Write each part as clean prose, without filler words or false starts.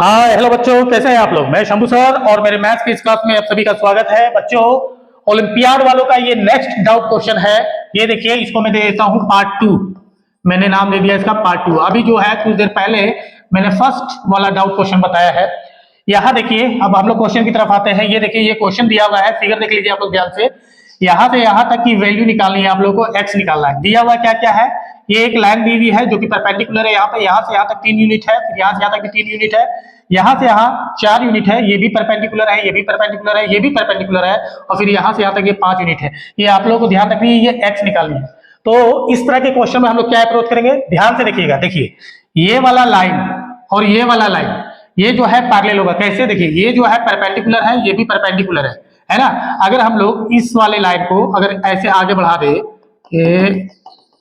हाँ हेलो बच्चों, कैसे हैं आप लोग। मैं शंभू सर और मेरे मैथ्स की इस क्लास में आप सभी का स्वागत है। बच्चों, ओलंपियाड वालों का ये नेक्स्ट डाउट क्वेश्चन है। ये देखिए, इसको मैं दे देता हूं पार्ट 2। मैंने नाम दे दिया इसका पार्ट 2। अभी जो है कुछ देर पहले मैंने फर्स्ट वाला डाउट क्वेश्चन बताया है। यहाँ देखिए, अब हम लोग क्वेश्चन की तरफ आते हैं। ये देखिए, ये क्वेश्चन दिया हुआ है, फिगर देख लीजिए आप लोग ध्यान से। यहाँ से यहाँ तक की वैल्यू निकालनी है आप लोगों को, एक्स निकालना है। दिया हुआ क्या क्या है, ये एक लाइन दी हुई है जो कि परपेंडिकुलर है। यहाँ पे यहाँ से यहाँ तक 3 यूनिट है, फिर यहाँ से यहाँ तक भी 3 यूनिट है, यहाँ से यहाँ 4 यूनिट है, ये भी परपेंडिकुलर है, ये भी परपेंडिकुलर है, ये भी परपेंडिकुलर है, और फिर यहाँ से यहाँ तक ये 5 यूनिट है। ये आप लोगों को ध्यान रखनी है, ये एक्स निकालनी है। तो इस तरह के क्वेश्चन में हम लोग क्या अप्रोच करेंगे, ध्यान से देखिएगा। देखिए, ये वाला लाइन और ये वाला लाइन, ये जो है पैरेलल होगा। कैसे, देखिए, ये जो है परपेंडिकुलर है, ये भी परपेंडिकुलर है ना। अगर हम लोग इस वाले लाइन को अगर ऐसे आगे बढ़ा दे,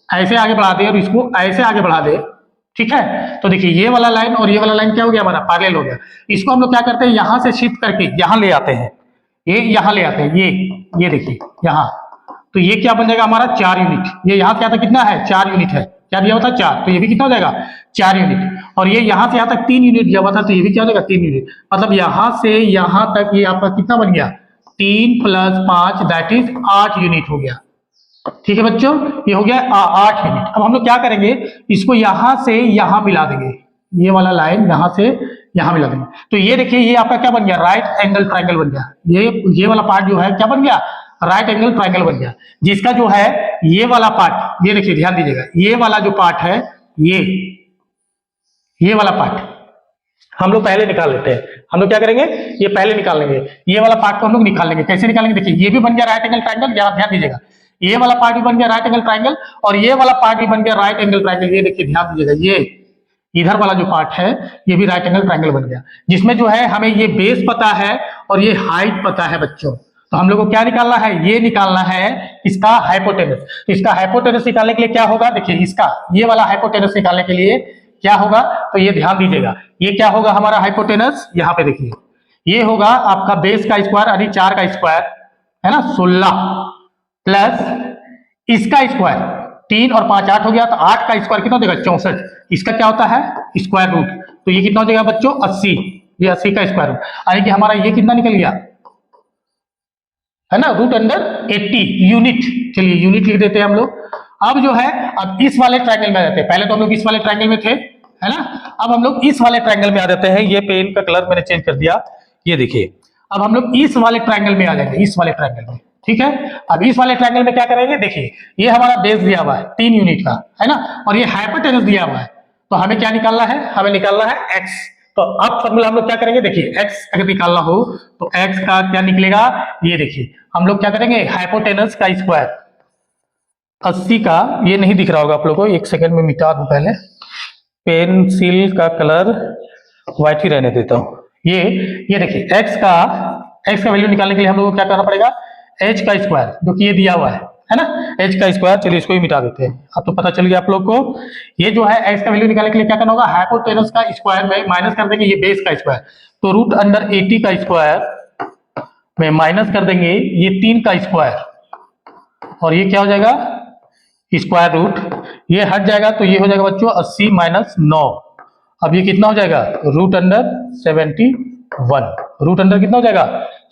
ऐसे आगे बढ़ा दे और इसको ऐसे आगे बढ़ा दे, ठीक है, तो देखिए ये वाला लाइन और ये वाला लाइन क्या हो गया, हमारा पैरेलल हो गया। इसको हम लोग क्या करते हैं, यहां से शिफ्ट करके यहां ले आते हैं, ये यहां ले आते हैं, ये देखिए यहां। तो ये क्या बन जाएगा हमारा, 4 यूनिट। ये यहां से यहां तक कितना है, 4 यूनिट है। क्या दिया हुआ था, 4, तो ये भी कितना हो जाएगा, 4 यूनिट। और ये यहां से यहां तक 3 यूनिट दिया हुआ था, तो ये भी क्या हो जाएगा, 3 यूनिट। मतलब यहां से यहां तक ये आपका कितना बन गया, 3 + 5 दैट इज 8 यूनिट हो गया। ठीक है बच्चों, ये हो गया 8 यूनिट। अब हम लोग क्या करेंगे, इसको यहां से यहां मिला देंगे, ये वाला लाइन यहां से यहां मिला देंगे। तो ये देखिए, ये आपका क्या बन गया, राइट एंगल ट्रायंगल बन गया। ये वाला पार्ट जो है क्या बन गया, राइट एंगल ट्रायंगल बन गया। जिसका जो है ये वाला पार्ट, ये देखिए ध्यान दीजिएगा, ये वाला जो पार्ट है, ये वाला पार्ट हम लोग पहले निकाल लेते हैं। हम लोग क्या करेंगे, ये पहले निकाल लेंगे, ये वाला पार्ट को हम लोग निकाल लेंगे। कैसे निकालेंगे, देखिए ये भी बन गया राइट एंगल ट्रायंगल, ध्यान दीजिएगा, ये वाला पार्ट भी बन गया राइट एंगल ट्रायंगल और ये वाला पार्ट भी बन गया राइट एंगल ट्रायंगल। ये देखिए ध्यान दीजिएगा, ये इधर वाला जो पार्ट है ये भी राइट एंगल ट्रायंगल बन गया, जिसमें जो है हमें ये बेस पता है और ये हाइट पता है बच्चों। तो हम लोग को क्या निकालना है, ये निकालना है इसका हाइपोटेनस। तो इसका हाइपोटेनस निकालने के लिए क्या होगा, देखिए इसका ये वाला हाइपोटेनस निकालने के लिए क्या होगा, तो ये ध्यान दीजिएगा, ये क्या होगा हमारा हाइपोटेनस, यहाँ पे देखिए ये होगा आपका बेस का स्क्वायर यानी 4 का स्क्वायर है ना, 16 प्लस इसका स्क्वायर, 3 और 5 8 हो गया, तो 8 का स्क्वायर कितना देगा, 64। इसका क्या होता है, स्क्वायर रूट। तो ये कितना हो जाएगा बच्चों, 80। ये 80 का स्क्वायर रूट, यानी कि हमारा ये कितना निकल गया है ना, √80 यूनिट। चलिए यूनिट लिख देते हैं हम लोग। अब जो है, अब इस वाले ट्रायंगल में आ जाते हैं। पहले तो हम लोग इस वाले ट्रायंगल में थे, है ना। अब हम लोग इस वाले ट्रायंगल में आ जाते हैं। ये पेन का कलर मैंने चेंज कर दिया, ये देखिए। अब हम लोग इस वाले ट्रायंगल में आ जाएंगे, इस वाले ट्रायंगल में, ठीक है। अब इस वाले ट्रायंगल में क्या करेंगे, देखिए ये हमारा बेस दिया हुआ है 3 यूनिट का, है ना, और ये हाइपोटेनस दिया हुआ है। तो हमें क्या निकालना है, हमें निकालना है एक्स। तो अब फॉर्मूला हम लोग क्या करेंगे, देखिए एक्स अगर निकालना हो तो एक्स का क्या निकलेगा, ये देखिए हम लोग क्या करेंगे, हाइपोटेनस का स्क्वायर 80 का, ये नहीं दिख रहा होगा आप लोगों को, एक सेकंड में मिटा दूं, पहले पेंसिल का कलर व्हाइट ही रहने देता हूं। ये देखिए एक्स का वैल्यू निकालने के लिए हम लोग को क्या करना पड़ेगा, एच का स्क्वायर, जो कि ये दिया हुआ है ना, एच का स्क्वायर। चलिए इसको ही मिटा देते हैं, अब तो पता चल गया आप लोग को। ये जो है एक्स का वैल्यू निकालने के लिए क्या करना होगा, हाइपोटेनस का स्क्वायर में माइनस कर देंगे ये बेस का स्क्वायर, तो √80 का स्क्वायर में माइनस कर देंगे ये 3 का स्क्वायर, और ये क्या हो जाएगा, स्क्वायर रूट। ये हट जाएगा तो ये हो जाएगा बच्चों 80 - 9। अब ये कितना हो जाएगा, √71। √, कितना हो जाएगा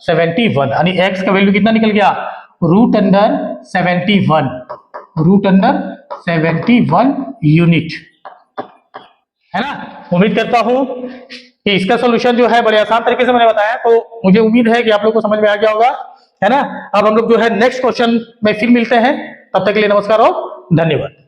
71, यानी एक्स का वैल्यू कितना निकल गया, √71, √71 यूनिट, है ना। उम्मीद करता हूं कि इसका सोल्यूशन जो है बड़े आसान तरीके से मैंने बताया, तो मुझे उम्मीद है कि आप लोग को समझ में आ गया होगा, है ना। अब हम लोग जो है नेक्स्ट क्वेश्चन में फिर मिलते हैं, तब तक के लिए नमस्कार और धन्यवाद।